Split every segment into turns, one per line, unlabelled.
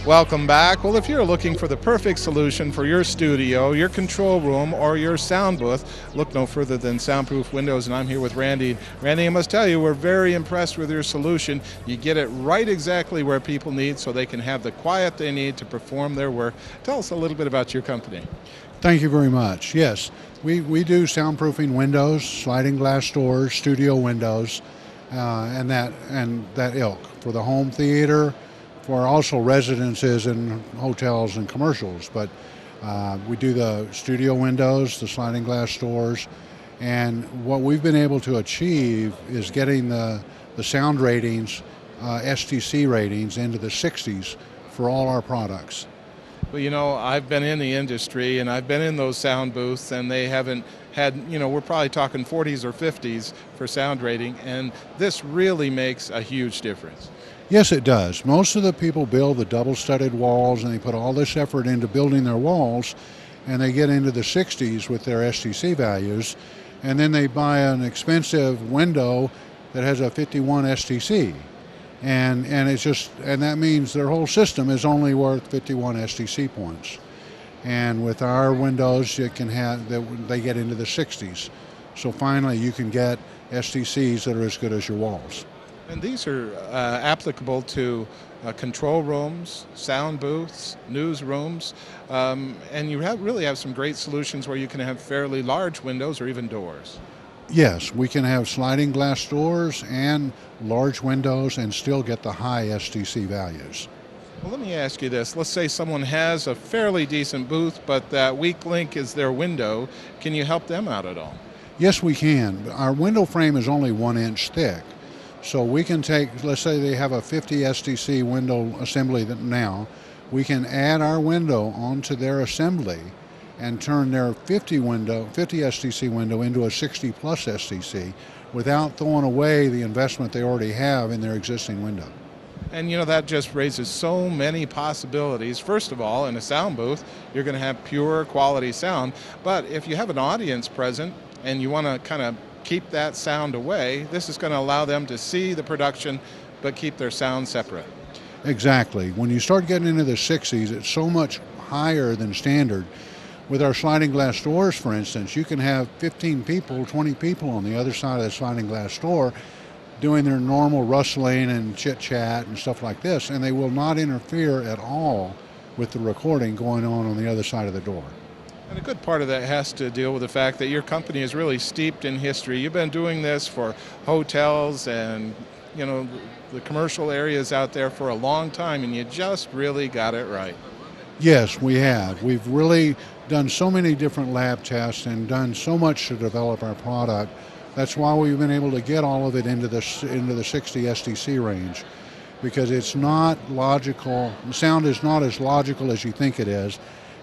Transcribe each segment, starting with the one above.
Welcome back. Well, if you're looking for the perfect solution for your studio, your control room, or your sound booth, look no further than Soundproof Windows, and I'm here with Randy. Randy, I must tell you, we're very impressed with your solution. You get it right exactly where people need so they can have the quiet they need to perform their work. Tell us a little bit about your company.
Thank you very much. Yes, we do soundproofing windows, sliding glass doors, studio windows, and that ilk for the home theater, for also residences and hotels and commercials. But we do the studio windows, the sliding glass doors, and what we've been able to achieve is getting the sound ratings, STC ratings, into the 60s for all our products.
Well, you know, I've been in the industry and I've been in those sound booths, and they haven't had, we're probably talking 40s or 50s for sound rating, and this really makes a huge difference.
Yes, it does. Most of the people build the double-studded walls, and they put all this effort into building their walls, and they get into the 60s with their STC values, and then they buy an expensive window that has a 51 STC. And that means their whole system is only worth 51 STC points. And with our windows, they get into the 60s. So finally, you can get STCs that are as good as your walls.
And these are applicable to control rooms, sound booths, newsrooms, and you really have some great solutions where you can have fairly large windows or even doors.
Yes, we can have sliding glass doors and large windows and still get the high STC values.
Well, let me ask you this. Let's say someone has a fairly decent booth, but that weak link is their window. Can you help them out at all?
Yes, we can. Our window frame is only 1 inch thick. So we can take, let's say they have a 50 STC window assembly now, we can add our window onto their assembly and turn their 50 STC window into a 60 plus STC without throwing away the investment they already have in their existing window.
And that just raises so many possibilities. First of all, in a sound booth, you're going to have pure quality sound, but if you have an audience present and you want to kind of keep that sound away, this is going to allow them to see the production but keep their sound separate.
Exactly. When you start getting into the 60s, it's so much higher than standard. With our sliding glass doors, for instance, you can have 15 people, 20 people on the other side of the sliding glass door doing their normal rustling and chit-chat and stuff like this, and they will not interfere at all with the recording going on the other side of the door.
And a good part of that has to deal with the fact that your company is really steeped in history. You've been doing this for hotels and the commercial areas out there for a long time, and you just really got it right.
Yes, we have. We've really done so many different lab tests and done so much to develop our product. That's why we've been able to get all of it into the 60 STC range, because it's not logical. Sound is not as logical as you think it is.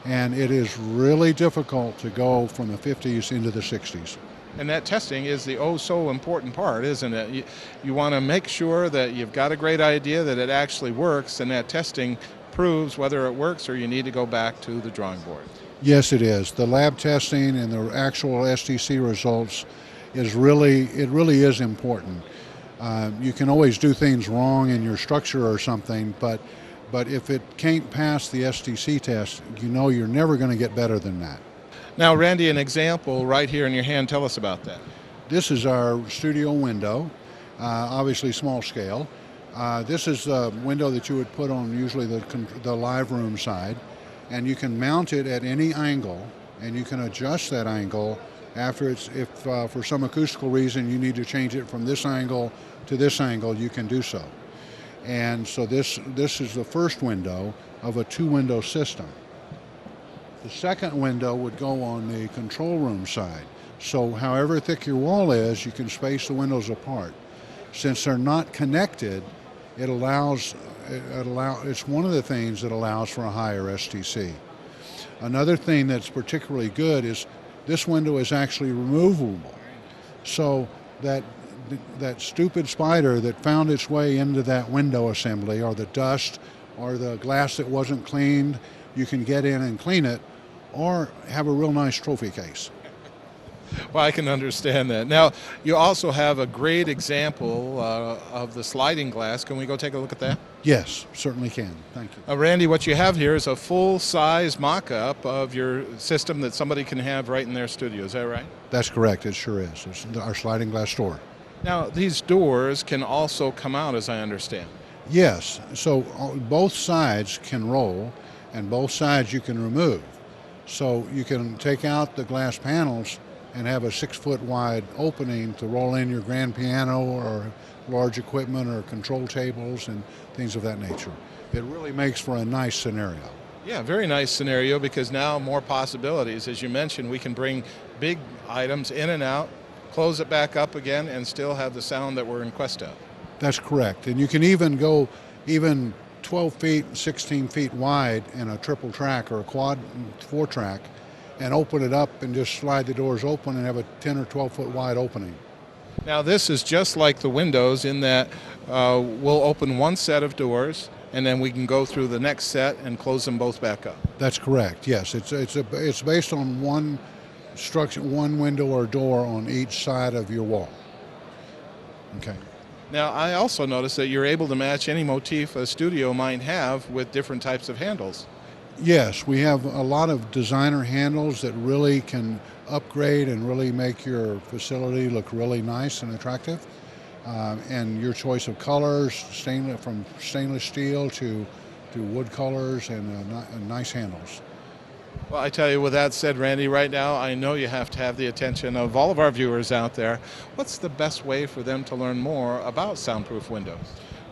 And it is really difficult to go from the 50s into the 60s.
And that testing is the so important part, isn't it? You want to make sure that you've got a great idea, that it actually works, and that testing proves whether it works or you need to go back to the drawing board.
Yes, it is. The lab testing and the actual STC results really is important. You can always do things wrong in your structure or something, but if it can't pass the STC test, you're never going to get better than that.
Now, Randy, an example right here in your hand. Tell us about that.
This is our studio window, obviously small scale. This is a window that you would put on usually the live room side, and you can mount it at any angle, and you can adjust that angle after if for some acoustical reason you need to change it from this angle to this angle, you can do so. And so this is the first window of a 2-window system. The second window would go on the control room side. So however thick your wall is, you can space the windows apart. Since they're not connected, it's one of the things that allows for a higher STC. Another thing that's particularly good is this window is actually removable. So that stupid spider that found its way into that window assembly, or the dust, or the glass that wasn't cleaned, you can get in and clean it, or have a real nice trophy case.
Well, I can understand that. Now, you also have a great example of the sliding glass. Can we go take a look at that?
Yes, certainly can. Thank you.
Randy, what you have here is a full-size mock-up of your system that somebody can have right in their studio. Is that right?
That's correct. It sure is. It's our sliding glass door.
Now, these doors can also come out, as I understand.
Yes. So both sides can roll, and both sides you can remove. So you can take out the glass panels and have a 6-foot wide opening to roll in your grand piano or large equipment or control tables and things of that nature. It really makes for a nice scenario.
Yeah, very nice scenario, because now more possibilities. As you mentioned, we can bring big items in and out, close it back up again, and still have the sound that we're in quest of.
That's correct. And you can even go 12 feet, 16 feet wide in a triple track or a quad 4-track and open it up and just slide the doors open and have a 10 or 12 foot wide opening.
Now, this is just like the windows in that we'll open one set of doors and then we can go through the next set and close them both back up.
That's correct. Yes, it's based on one structure, one window or door on each side of your wall. Okay.
Now, I also noticed that you're able to match any motif a studio might have with different types of handles.
Yes, we have a lot of designer handles that really can upgrade and really make your facility look really nice and attractive. And your choice of colors, from stainless steel to wood colors and nice handles.
Well, I tell you, with that said, Randy, right now I know you have to have the attention of all of our viewers out there. What's the best way for them to learn more about Soundproof Windows?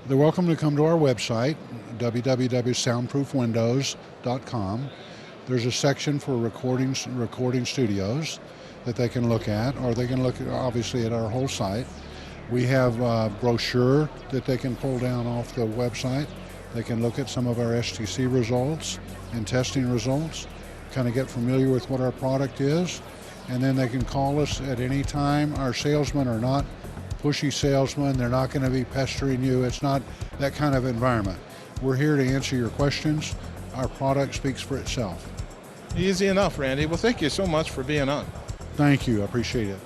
They're welcome to come to our website, www.soundproofwindows.com. There's a section for recording studios that they can look at, or they can look at, obviously, at our whole site. We have a brochure that they can pull down off the website. They can look at some of our STC results and testing results, kind of get familiar with what our product is, and then they can call us at any time. Our salesmen are not pushy salesmen. They're not going to be pestering you. It's not that kind of environment. We're here to answer your questions. Our product speaks for itself.
Easy enough, Randy. Well, thank you so much for being on.
Thank you. I appreciate it.